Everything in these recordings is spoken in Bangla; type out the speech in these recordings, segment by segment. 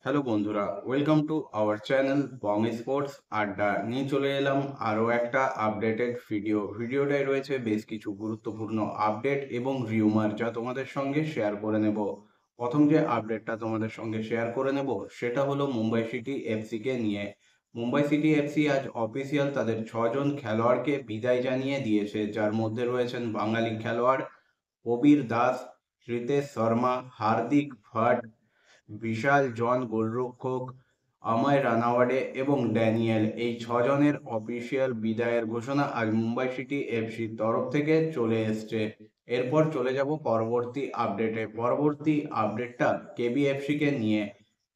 হ্যালো বন্ধুরা, welcome to our channel Bong sports আড্ডা। নিয়ে চলে এলাম আরও একটা আপডেটেড ভিডিওটায় রয়েছে বেশ কিছু গুরুত্বপূর্ণ আপডেট এবং রিউমার, যা তোমাদের সঙ্গে শেয়ার করে নেব। প্রথম যে আপডেটটা তোমাদের সঙ্গে শেয়ার করে নেব সেটা হলো মুম্বাই সিটি এফসিকে নিয়ে। মুম্বাই সিটি এফসি আজ অফিসিয়াল তাদের 6জন খেলোয়াড়কে বিদায় জানিয়ে দিয়েছে, যার মধ্যে রয়েছেন বাঙালি খেলোয়াড় কবির দাস, রিতেশ শর্মা, হার্দিক ভাট, বিশাল জন গোলরক্ষক, অময় রানাওয়াডে এবং ড্যানিয়েল। এই ছজনের অফিসিয়াল বিদায়ের ঘোষণা আজ মুম্বাই সিটি এফসির তরফ থেকে চলে এসছে। এরপর চলে যাব পরবর্তী আপডেটে। পরবর্তী আপডেটটা কেবিএফসিকে নিয়ে।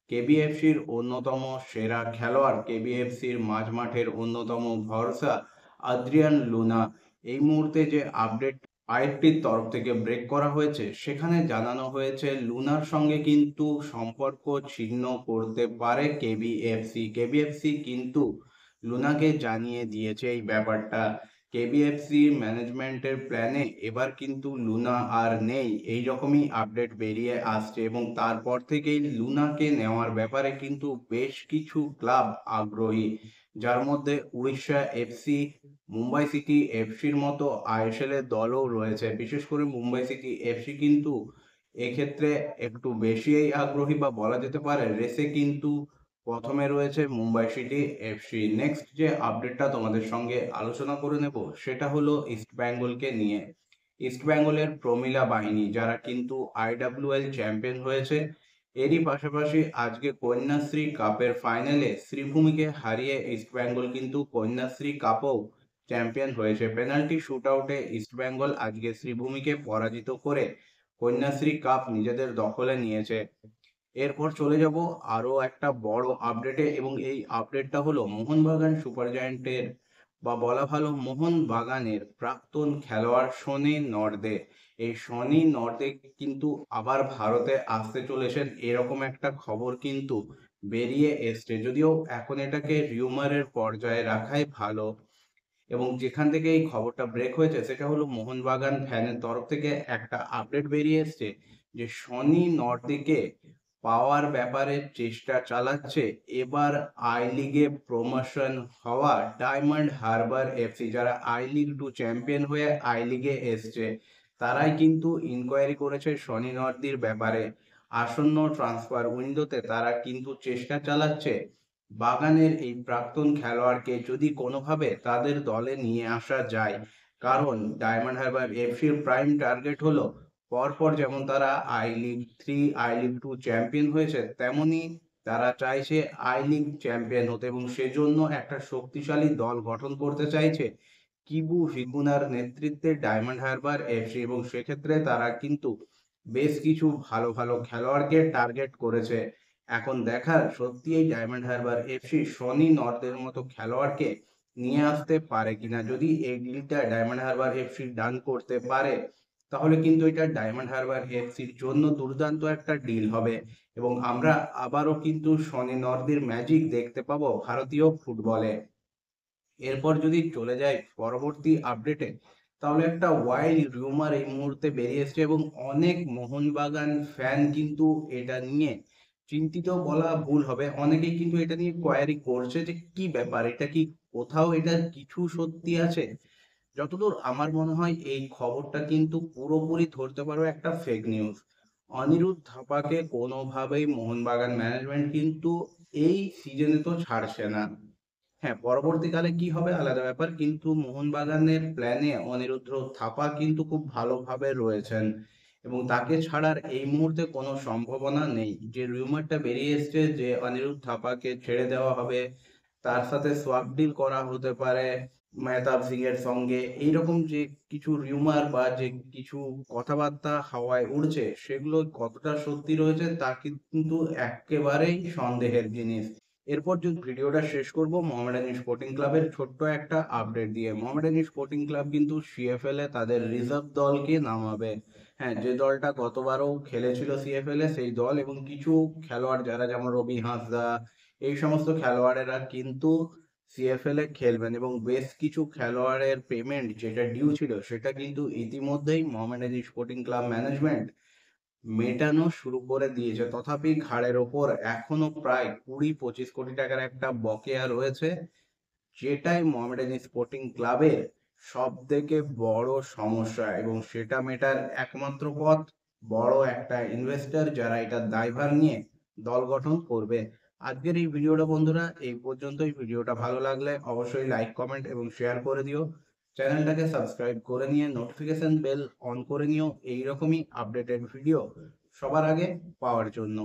কেবিএফসির অন্যতম সেরা খেলোয়াড়, কেবিএফসির মাঝমাঠের অন্যতম ভরসা আদ্রিয়ান লুনা। এই মুহূর্তে যে আপডেট আইএফটির তরফ থেকে ব্রেক করা হয়েছে, সেখানে জানানো হয়েছে লুনার সঙ্গে কিন্তু সম্পর্ক ছিন্ন করতে পারে কেবিএফসি। কেবিএফসি কিন্তু লুনাকে জানিয়ে দিয়েছে এই ব্যাপারটা। কেবিএফসি ম্যানেজমেন্টের প্ল্যানে এবার কিন্তু লুনা আর নেই, এই রকমই আপডেট বেরিয়ে আসছে এবং তারপর থেকেই লুনাকে নেওয়ার ব্যাপারে কিন্তু বেশ কিছু ক্লাব আগ্রহী, যার মধ্যে উড়িষ্যা এফসি, মুম্বাই সিটি এফসির মতো আইএসএল এর দলও রয়েছে। বিশেষ করে মুম্বাই সিটি এফসি কিন্তু এক্ষেত্রে একটু বেশিই আগ্রহী, বা বলা যেতে পারে রেসে কিন্তু প্রথমে রয়েছে মুম্বাই সিটি এফসি। নেক্সট যে আপডেটটা তোমাদের সঙ্গে আলোচনা করে নেব সেটা হলো ইস্ট বেঙ্গলকে নিয়ে। ইস্ট বেঙ্গলের প্রমিলা বাহিনী, যারা কিন্তু আইডব্লিউএল চ্যাম্পিয়ন হয়েছে, এরই পাশাপাশি আজকে কন্যাশ্রী কাপের ফাইনালে শ্রীভূমিকে হারিয়ে ইস্ট বেঙ্গল কিন্তু কন্যাশ্রী কাপও চ্যাম্পিয়ন হয়েছে। পেনাল্টি শুট আউটে ইস্ট বেঙ্গল আজকে শ্রীভূমিকে পরাজিত করে কন্যাশ্রী কাপ নিজেদের দখলে নিয়েছে। এরপর চলে যাব আরো একটা বড় আপডেটে, এবং এই আপডেটটা হলো মোহনবাগান সুপার জায়ান্টের, বা বলা ভালো মোহনবাগানের প্রাক্তন খেলোয়াড় সনি নর্দে। এই সনি নর্দে কিন্তু আবার ভারতে আসতে চলেছেন, এরকম একটা খবর কিন্তু বেরিয়ে এসছে। যদিও এখন এটাকে রিউমারের পর্যায়ে রাখাই ভালো, এবং যেখান থেকে এই খবরটা ব্রেক হয়েছে সেটা হলো মোহনবাগান ফ্যানের তরফ থেকে একটা আপডেট বেরিয়ে এসছে যে সনি নর্দিকে পাওয়ার ব্যাপারে চেষ্টা চালাচ্ছে এবার আই লিগে প্রমোশন হওয়া ডায়মন্ড হারবার এফসি, যারা আই লিগ 2 চ্যাম্পিয়ন হয়ে আই লিগে এসছে। তারাই কিন্তু ইনকোয়ারি করেছে সনি নর্দির ব্যাপারে। আসন্ন ট্রান্সফার উইন্ডোতে তারা কিন্তু চেষ্টা চালাচ্ছে বাগানের এই প্রাক্তন খেলোয়াড়কে যদি কোনোভাবে তাদের দলে নিয়ে আসা যায়। কারণ ডায়মন্ড হারবার এফসির প্রাইম টার্গেট হলো, পরপর যেমন তারা I league 3 I league 2 champion হয়েছে, তেমনি তারা চাইছে আই লিগ চ্যাম্পিয়ন হতে, এবং সেজন্য একটা শক্তিশালী দল গঠন করতে চাইছে কিবু ভিকুনার নেতৃত্বে ডায়মন্ড হারবার এফসি। এবং সেক্ষেত্রে তারা কিন্তু বেশ কিছু ভালো ভালো খেলোয়াড়কে টার্গেট করেছে। এখন দেখার সত্যি এই ডায়মন্ড হারবার এফসি সনি নর্দের মতো খেলোয়াড়কে নিয়ে আসতে পারে কিনা। যদি এই ডিলটা ডায়মন্ড হারবার এফসি ডান করতে পারে, তাহলে কিন্তু এটা ডায়মন্ড হারবার এফসির জন্য দুর্দান্ত একটা ডিল হবে, এবং আমরা আবারও কিন্তু সনি নর্দের ম্যাজিক দেখতে পাবো ভারতীয় ফুটবলে। এরপর যদি চলে যায় পরবর্তী আপডেটে, তাহলে একটা ওয়াইল্ড রিউমার এই মুহূর্তে বেরিয়ে এসছে, এবং অনেক মোহনবাগান ফ্যান কিন্তু এটা নিয়ে চিন্তিত বলা ভুল হবে। অনেকেই কিন্তু এটা নিয়ে কোয়ারি করছে যে কি ব্যাপার, এটা কি কোথাও এটা কিছু সত্যি আছে। যতদূর আমার মনে হয় এই খবরটা কিন্তু পুরোপুরি ধরতে পারো একটা ফেক নিউজ। অনিরুদ্ধ থাপাকে কোনোভাবেই মোহনবাগান ম্যানেজমেন্ট কিন্তু এই সিজনে তো ছাড়ছে না। হ্যাঁ, পরবর্তীকালে কি হবে আলাদা ব্যাপার, কিন্তু মোহনবাগানের প্ল্যানে অনিরুদ্ধ থাপা কিন্তু খুব ভালোভাবে রয়েছেন, এবং তাকে ছাড়ার এই মুহূর্তে কোনো সম্ভাবনা নেই। যে রিউমারটা বেরিয়ে এসছে যে অনিরুদ্ধ থাপাকে ছেড়ে দেওয়া হবে, তার সাথে সোয়াপ ডিল করা হতে পারে মেহতাব সিং এর সঙ্গে, এইরকম যে কিছু রিউমার বা যে কিছু কথাবার্তা হাওয়ায় উড়ছে, সেগুলো কতটা সত্যি রয়েছে তা কিন্তু একেবারেই সন্দেহের জিনিস। এরপর যদি ভিডিওটা শেষ করব মোহামেডান স্পোর্টিং ক্লাবের ছোট্ট একটা আপডেট দিয়ে। মোহামেডান স্পোর্টিং ক্লাব কিন্তু সিএফএল এ তাদের রিজার্ভ দলকে নামাবে। হ্যাঁ, যে দলটা গতবারও খেলেছিল সিএফএল এ সেই দল, এবং কিছু খেলোয়াড় যারা যেমন রবি হাঁসদা, এই সমস্ত খেলোয়াড়েরা কিন্তু সিএফএল এ খেলবেন, এবং বেশ কিছু খেলোয়াড়ের পেমেন্ট যেটা ডিউ ছিল সেটা কিন্তু ইতিমধ্যেই মোহামেডান স্পোর্টিং ক্লাব ম্যানেজমেন্ট মেটানো শুরু করে দিয়েছে, তথাপি ঘাড়ের ওপর এখনো প্রায় 20-25 কোটি টাকার একটা বকেয়া রয়েছে, যেটাই মোহামেডান স্পোর্টিং ক্লাবের সব থেকে বড় সমস্যা, এবং সেটা মেটার একমাত্র পথ বড় একটা ইনভেস্টর যারা এটার দায়ভার নিয়ে দল গঠন করবে। আজকের এই ভিডিওটা বন্ধুরা এই পর্যন্তই। ভিডিওটা ভালো লাগলে অবশ্যই লাইক, কমেন্ট এবং শেয়ার করে দিও। চ্যানেলটাকে সাবস্ক্রাইব করে নিয়ে নোটিফিকেশন বেল অন করে নিও এইরকমই আপডেটেড ভিডিও সবার আগে পাওয়ার জন্য।